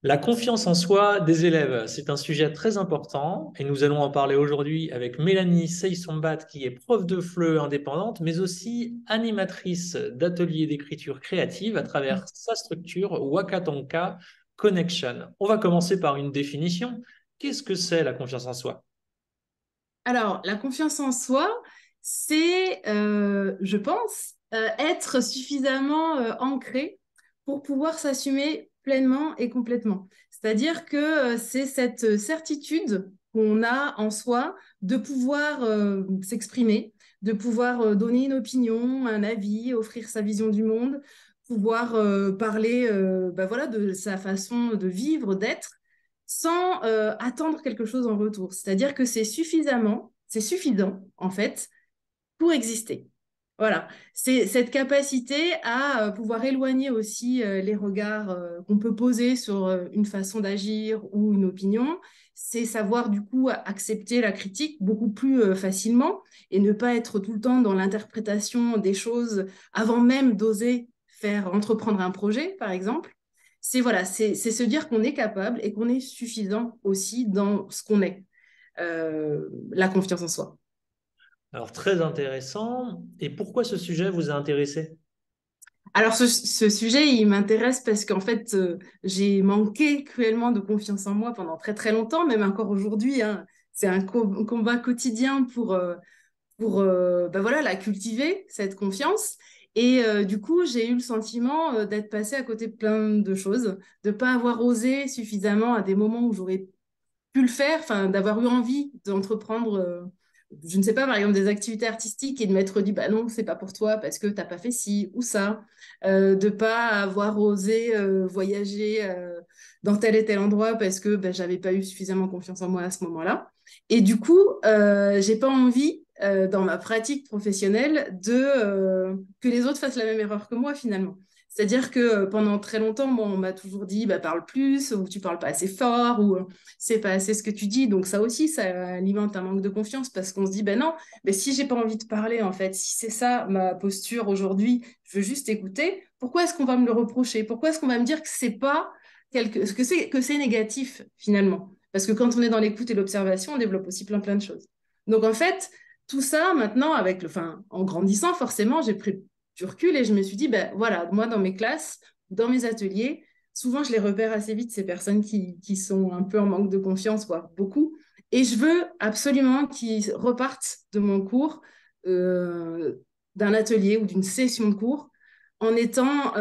La confiance en soi des élèves, c'est un sujet très important et nous allons en parler aujourd'hui avec Mélanie Seysombat qui est prof de FLE indépendante mais aussi animatrice d'ateliers d'écriture créative à travers sa structure Wakatonka Connection. On va commencer par une définition. Qu'est-ce que c'est la confiance en soi? Alors, la confiance en soi, c'est, je pense, être suffisamment ancré pour pouvoir s'assumer pleinement et complètement. C'est-à-dire que c'est cette certitude qu'on a en soi de pouvoir s'exprimer, de pouvoir donner une opinion, un avis, offrir sa vision du monde, pouvoir parler voilà, de sa façon de vivre, d'être sans attendre quelque chose en retour. C'est-à-dire que c'est suffisant, en fait, pour exister. Voilà, c'est cette capacité à pouvoir éloigner aussi les regards qu'on peut poser sur une façon d'agir ou une opinion. C'est savoir du coup accepter la critique beaucoup plus facilement et ne pas être tout le temps dans l'interprétation des choses avant même d'oser faire entreprendre un projet, par exemple. C'est voilà, c'est se dire qu'on est capable et qu'on est suffisant aussi dans ce qu'on est. La confiance en soi. Alors très intéressant. Et pourquoi ce sujet vous a intéressé? Alors, ce sujet, il m'intéresse parce qu'en fait, j'ai manqué cruellement de confiance en moi pendant très, très longtemps, même encore aujourd'hui, hein. C'est un combat quotidien pour ben voilà, la cultiver, cette confiance. Et du coup, j'ai eu le sentiment d'être passée à côté de plein de choses, de ne pas avoir osé suffisamment à des moments où j'aurais pu le faire, enfin, d'avoir eu envie d'entreprendre, je ne sais pas, par exemple, des activités artistiques et de m'être dit, bah non, c'est pas pour toi parce que t'as pas fait ci ou ça, de pas avoir osé voyager dans tel et tel endroit parce que bah, j'avais pas eu suffisamment confiance en moi à ce moment-là. Et du coup, j'ai pas envie, dans ma pratique professionnelle, que les autres fassent la même erreur que moi finalement. C'est-à-dire que pendant très longtemps, moi, on m'a toujours dit, bah, parle plus, ou tu parles pas assez fort, ou c'est pas assez ce que tu dis. Donc ça aussi, ça alimente un manque de confiance parce qu'on se dit, ben non, mais si j'ai pas envie de parler, en fait, si c'est ça ma posture aujourd'hui, je veux juste écouter, pourquoi est-ce qu'on va me le reprocher? Pourquoi est-ce qu'on va me dire que c'est pas que c'est négatif finalement? Parce que quand on est dans l'écoute et l'observation, on développe aussi plein plein de choses. Donc en fait, tout ça maintenant, enfin, en grandissant, forcément, j'ai pris du recul et je me suis dit, ben voilà, moi dans mes classes, dans mes ateliers, souvent, je les repère assez vite, ces personnes qui sont un peu en manque de confiance, voire beaucoup. Et je veux absolument qu'ils repartent de mon cours, euh, d'un atelier ou d'une session de cours, en étant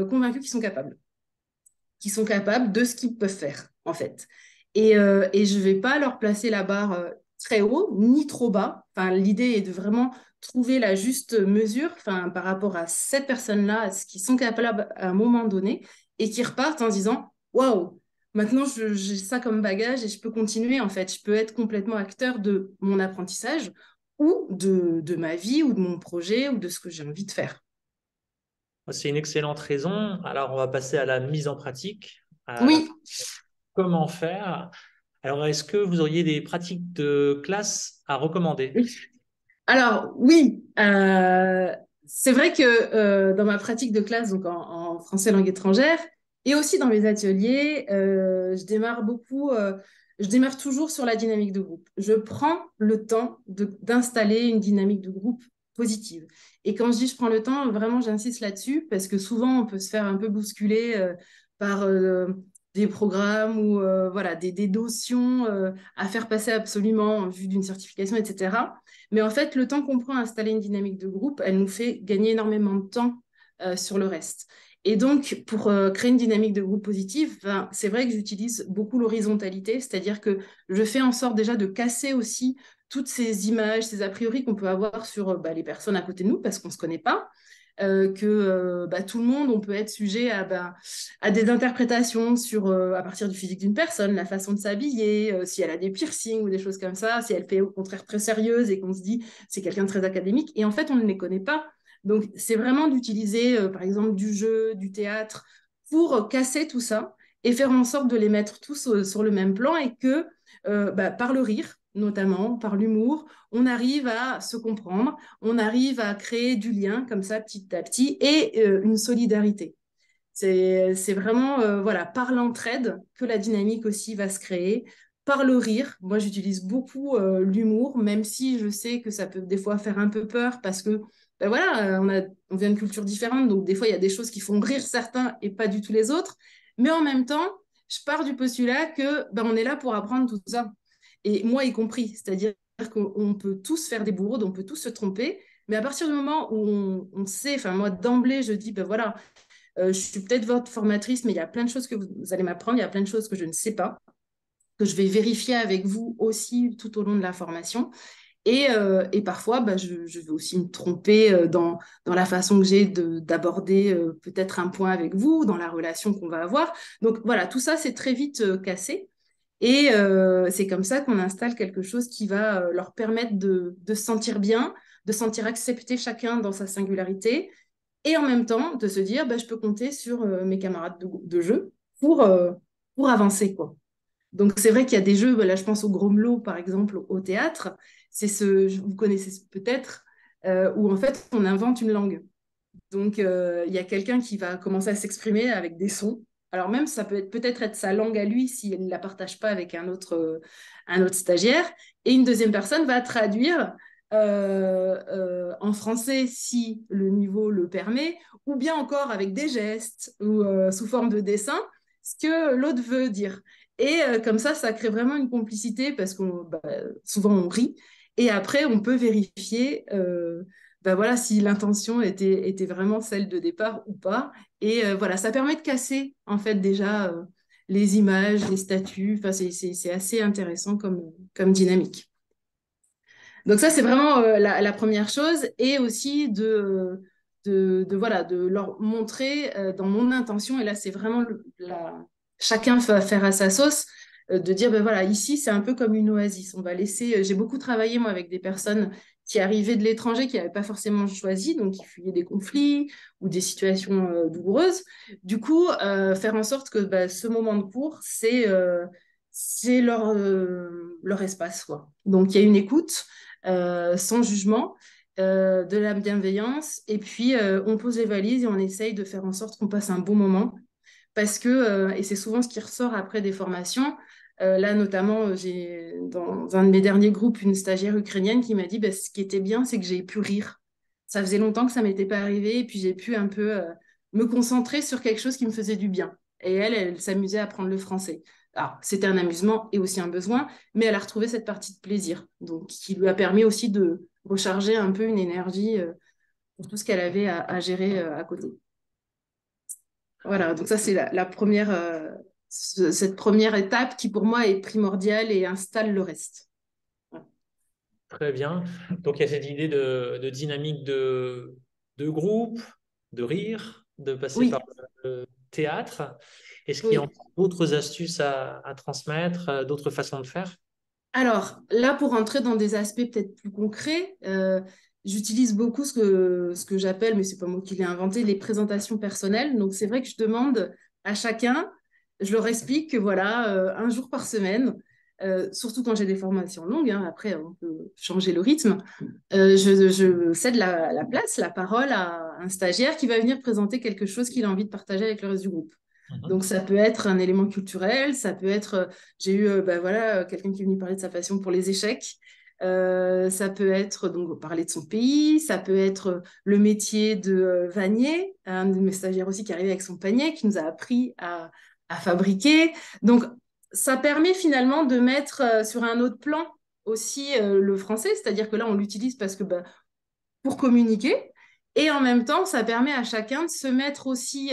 convaincus qu'ils sont capables de ce qu'ils peuvent faire, en fait. Et je ne vais pas leur placer la barre très haut, ni trop bas. Enfin, l'idée est de vraiment trouver la juste mesure, enfin, par rapport à cette personne-là, à ce qu'ils sont capables à un moment donné, et qui repartent en se disant, waouh, maintenant j'ai ça comme bagage et je peux continuer, en fait. Je peux être complètement acteur de mon apprentissage ou de ma vie ou de mon projet ou de ce que j'ai envie de faire. C'est une excellente raison. Alors on va passer à la mise en pratique. Oui. Comment faire? Alors, est-ce que vous auriez des pratiques de classe à recommander? Alors, oui, c'est vrai que dans ma pratique de classe, donc en français langue étrangère, et aussi dans mes ateliers, je démarre toujours sur la dynamique de groupe. Je prends le temps d'installer une dynamique de groupe positive. Et quand je dis je prends le temps, vraiment, j'insiste là-dessus, parce que souvent, on peut se faire un peu bousculer par des programmes ou voilà, des notions à faire passer absolument en vue d'une certification, etc. Mais en fait, le temps qu'on prend à installer une dynamique de groupe, elle nous fait gagner énormément de temps sur le reste. Et donc, pour créer une dynamique de groupe positive, ben, c'est vrai que j'utilise beaucoup l'horizontalité, c'est-à-dire que je fais en sorte déjà de casser aussi toutes ces images, ces a priori qu'on peut avoir sur bah, les personnes à côté de nous parce qu'on ne se connaît pas. Que bah, tout le monde, on peut être sujet à des interprétations sur, à partir du physique d'une personne, la façon de s'habiller, si elle a des piercings ou des choses comme ça, si elle fait au contraire très sérieuse et qu'on se dit c'est quelqu'un de très académique. Et en fait, on ne les connaît pas. Donc, c'est vraiment d'utiliser, par exemple, du jeu, du théâtre, pour casser tout ça et faire en sorte de les mettre tous sur le même plan et que, bah, par le rire, notamment, par l'humour, on arrive à se comprendre, on arrive à créer du lien comme ça petit à petit et une solidarité. C'est vraiment voilà, par l'entraide que la dynamique aussi va se créer, par le rire. Moi, j'utilise beaucoup l'humour, même si je sais que ça peut des fois faire un peu peur parce que ben voilà, on vient de cultures différentes, donc des fois, il y a des choses qui font rire certains et pas du tout les autres. Mais en même temps, je pars du postulat que ben, on est là pour apprendre tout ça. Et moi y compris, c'est-à-dire qu'on peut tous faire des bourreaux, on peut tous se tromper, mais à partir du moment où on sait, enfin moi d'emblée, je dis, ben voilà, je suis peut-être votre formatrice, mais il y a plein de choses que vous allez m'apprendre, il y a plein de choses que je ne sais pas, que je vais vérifier avec vous aussi tout au long de la formation. Et parfois, bah, je vais aussi me tromper dans la façon que j'ai d'aborder peut-être un point avec vous, dans la relation qu'on va avoir. Donc voilà, tout ça, c'est très vite cassé. Et c'est comme ça qu'on installe quelque chose qui va leur permettre de se sentir bien, de se sentir accepté chacun dans sa singularité, et en même temps de se dire, bah, je peux compter sur mes camarades de jeu pour avancer, quoi. Donc, c'est vrai qu'il y a des jeux, là, je pense au Gromelot, par exemple, au théâtre. Vous connaissez peut-être, où en fait, on invente une langue. Donc, il y a quelqu'un qui va commencer à s'exprimer avec des sons. Alors même, ça peut peut-être être sa langue à lui s'il ne la partage pas avec un autre stagiaire. Et une deuxième personne va traduire en français si le niveau le permet, ou bien encore avec des gestes ou sous forme de dessin, ce que l'autre veut dire. Et comme ça crée vraiment une complicité parce qu'on bah, souvent on rit. Et après, on peut vérifier ben voilà, si l'intention était vraiment celle de départ ou pas. Et voilà, ça permet de casser en fait déjà les images, les statuts. Enfin, c'est assez intéressant comme dynamique. Donc ça, c'est vraiment la première chose. Et aussi voilà, de leur montrer dans mon intention, et là, c'est vraiment chacun va faire à sa sauce, de dire, ben voilà, ici, c'est un peu comme une oasis. On va laisser... J'ai beaucoup travaillé, moi, avec des personnes qui arrivaient de l'étranger, qui n'avaient pas forcément choisi, donc qui fuyaient des conflits ou des situations douloureuses. Du coup, faire en sorte que bah, ce moment de cours, c'est leur espace, quoi. Donc, il y a une écoute sans jugement, de la bienveillance. Et puis, on pose les valises et on essaye de faire en sorte qu'on passe un bon moment. Parce que, et c'est souvent ce qui ressort après des formations, là notamment, j'ai dans un de mes derniers groupes une stagiaire ukrainienne qui m'a dit, bah, ce qui était bien, c'est que j'ai pu rire. Ça faisait longtemps que ça m'était pas arrivé et puis j'ai pu un peu me concentrer sur quelque chose qui me faisait du bien. Et elle s'amusait à apprendre le français. Alors, c'était un amusement et aussi un besoin, mais elle a retrouvé cette partie de plaisir, donc qui lui a permis aussi de recharger un peu une énergie pour tout ce qu'elle avait à gérer à côté. Voilà, donc ça, c'est la première, cette première étape qui, pour moi, est primordiale et installe le reste. Voilà. Très bien. Donc, il y a cette idée de dynamique de groupe, de rire, de passer par Oui, le théâtre. Est-ce qu'il y a oui. encore d'autres astuces à transmettre, d'autres façons de faire? Alors, là, pour entrer dans des aspects peut-être plus concrets, j'utilise beaucoup ce que j'appelle, mais c'est pas moi qui l'ai inventé, les présentations personnelles. Donc, c'est vrai que je demande à chacun, je leur explique que voilà, un jour par semaine, surtout quand j'ai des formations longues, hein, après on peut changer le rythme, je cède la place, la parole à un stagiaire qui va venir présenter quelque chose qu'il a envie de partager avec le reste du groupe. Mhm. Donc, ça peut être un élément culturel, ça peut être, j'ai eu ben voilà, quelqu'un qui est venu parler de sa passion pour les échecs. Ça peut être donc parler de son pays, ça peut être le métier de vannier, un de mes stagiaires aussi qui est arrivé avec son panier, qui nous a appris à fabriquer. Donc, ça permet finalement de mettre sur un autre plan aussi le français, c'est-à-dire que là, on l'utilise parce que ben, pour communiquer. Et en même temps, ça permet à chacun de se mettre aussi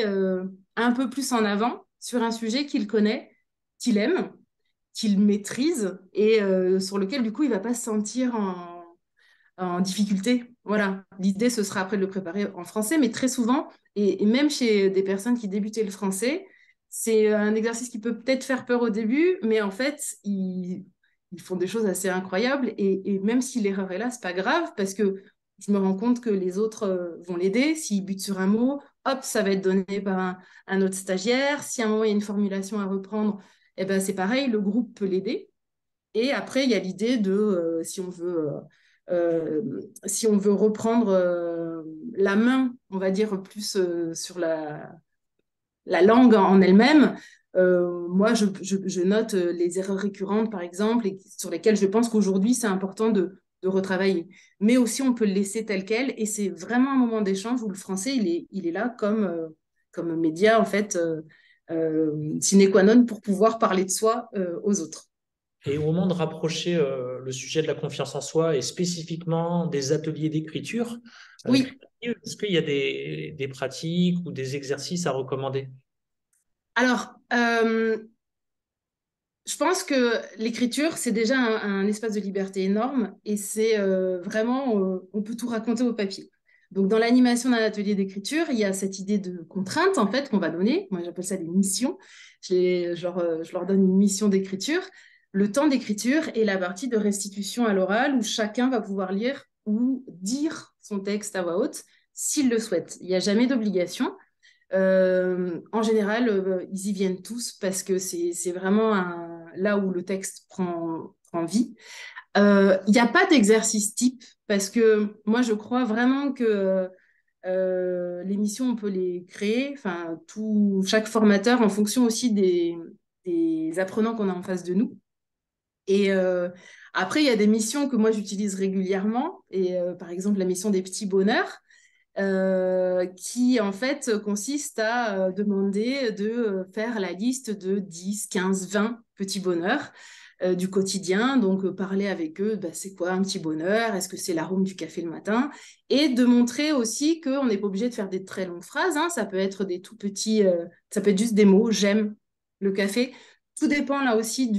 un peu plus en avant sur un sujet qu'il connaît, qu'il aime, qu'il maîtrise et sur lequel, du coup, il ne va pas se sentir en difficulté. Voilà. L'idée, ce sera après de le préparer en français, mais très souvent, et même chez des personnes qui débutaient le français, c'est un exercice qui peut peut-être faire peur au début, mais en fait, ils font des choses assez incroyables. Et même si l'erreur est là, c'est pas grave, parce que je me rends compte que les autres vont l'aider. S'ils butent sur un mot, hop, ça va être donné par un autre stagiaire. Si à un moment, il y a une formulation à reprendre, eh ben, c'est pareil, le groupe peut l'aider. Et après, il y a l'idée de, si on veut reprendre la main, on va dire, plus sur la langue en elle-même. Moi, je note les erreurs récurrentes, par exemple, et sur lesquelles je pense qu'aujourd'hui, c'est important de retravailler. Mais aussi, on peut le laisser tel quel, et c'est vraiment un moment d'échange où le français, il est là comme média, en fait, sine qua non pour pouvoir parler de soi aux autres. Et au moment de rapprocher le sujet de la confiance en soi et spécifiquement des ateliers d'écriture, Oui, est-ce qu'il y a des pratiques ou des exercices à recommander? alors, je pense que l'écriture, c'est déjà un espace de liberté énorme et c'est vraiment, on peut tout raconter au papier. Donc, dans l'animation d'un atelier d'écriture, il y a cette idée de contrainte, en fait, qu'on va donner. Moi, j'appelle ça des missions. Je leur donne une mission d'écriture, le temps d'écriture et la partie de restitution à l'oral où chacun va pouvoir lire ou dire son texte à voix haute s'il le souhaite. Il n'y a jamais d'obligation. En général, ils y viennent tous parce que c'est vraiment là où le texte prend vie. Il n'y a pas d'exercice type parce que moi, je crois vraiment que les missions, on peut les créer, enfin, chaque formateur en fonction aussi des apprenants qu'on a en face de nous. Et après, il y a des missions que moi, j'utilise régulièrement. Et par exemple, la mission des petits bonheurs qui en fait consiste à demander de faire la liste de 10, 15, 20 petits bonheurs du quotidien. Donc, parler avec eux, bah, c'est quoi un petit bonheur? Est-ce que c'est l'arôme du café le matin? Et de montrer aussi qu'on n'est pas obligé de faire des très longues phrases, hein. Ça peut être des tout petits, ça peut être juste des mots, j'aime le café. Tout dépend là aussi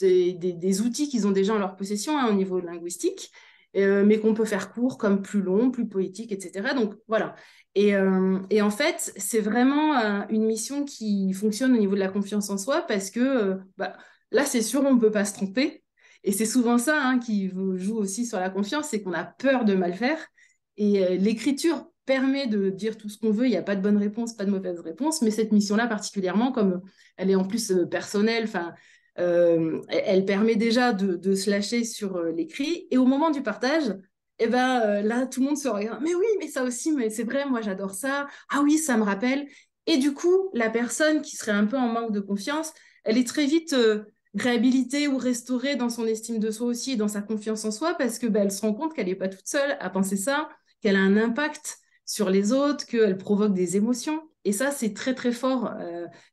des outils qu'ils ont déjà en leur possession hein, au niveau linguistique, mais qu'on peut faire court comme plus long, plus poétique, etc. Donc voilà. Et en fait, c'est vraiment une mission qui fonctionne au niveau de la confiance en soi parce que bah, là, c'est sûr, on ne peut pas se tromper. Et c'est souvent ça hein, qui joue aussi sur la confiance, c'est qu'on a peur de mal faire. Et l'écriture permet de dire tout ce qu'on veut, il n'y a pas de bonne réponse, pas de mauvaise réponse, mais cette mission-là particulièrement, comme elle est en plus personnelle, enfin, elle permet déjà de se lâcher sur l'écrit. Et au moment du partage, eh ben, là, tout le monde se regarde. Mais oui, mais ça aussi, mais c'est vrai, moi j'adore ça. Ah oui, ça me rappelle. Et du coup, la personne qui serait un peu en manque de confiance, elle est très vite réhabilitée ou restaurée dans son estime de soi aussi et dans sa confiance en soi parce que ben, elle se rend compte qu'elle n'est pas toute seule à penser ça, qu'elle a un impact sur les autres, qu'elle provoque des émotions. Et ça, c'est très, très fort.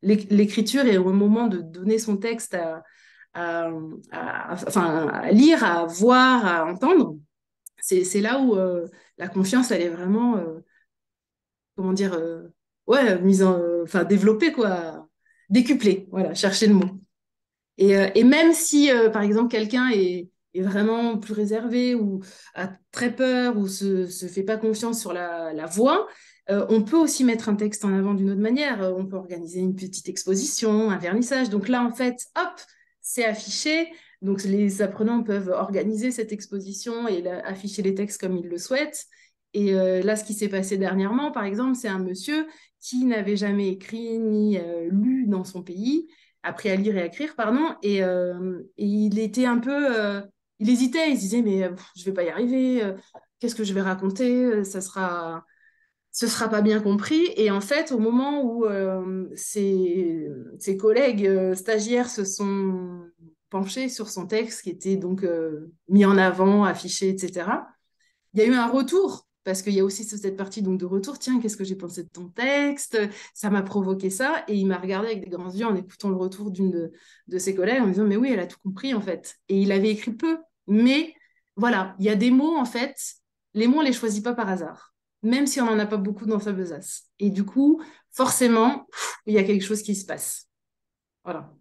L'écriture et au moment de donner son texte enfin, à lire, à voir, à entendre, c'est là où la confiance, elle est vraiment, comment dire, ouais, enfin, développée, quoi, décuplée, voilà, chercher le mot. Et même si, par exemple, quelqu'un est vraiment plus réservé ou a très peur ou se fait pas confiance sur la voix, on peut aussi mettre un texte en avant d'une autre manière. On peut organiser une petite exposition, un vernissage. Donc là, en fait, hop, c'est affiché. Donc les apprenants peuvent organiser cette exposition et afficher les textes comme ils le souhaitent. Et là, ce qui s'est passé dernièrement, par exemple, c'est un monsieur qui n'avait jamais écrit ni lu dans son pays appris à lire et à écrire, pardon, et il était un peu, il hésitait, il se disait, mais je vais pas y arriver, qu'est-ce que je vais raconter, ce sera pas bien compris. Et en fait, au moment où ses collègues stagiaires se sont penchés sur son texte, qui était donc mis en avant, affiché, etc., il y a eu un retour, parce qu'il y a aussi cette partie donc, de retour. Tiens, qu'est-ce que j'ai pensé de ton texte? Ça m'a provoqué ça. Et il m'a regardé avec des grands yeux en écoutant le retour d'une de ses collègues en me disant, mais oui, elle a tout compris en fait. Et il avait écrit peu. Mais voilà, il y a des mots en fait, les mots, on les choisit pas par hasard, même si on n'en a pas beaucoup dans sa besace. Et du coup, forcément, il y a quelque chose qui se passe. Voilà.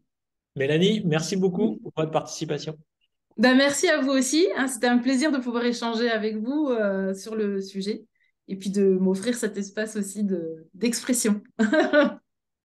Mélanie, merci beaucoup pour votre participation. Ben, merci à vous aussi, hein. C'était un plaisir de pouvoir échanger avec vous sur le sujet et puis de m'offrir cet espace aussi d'expression.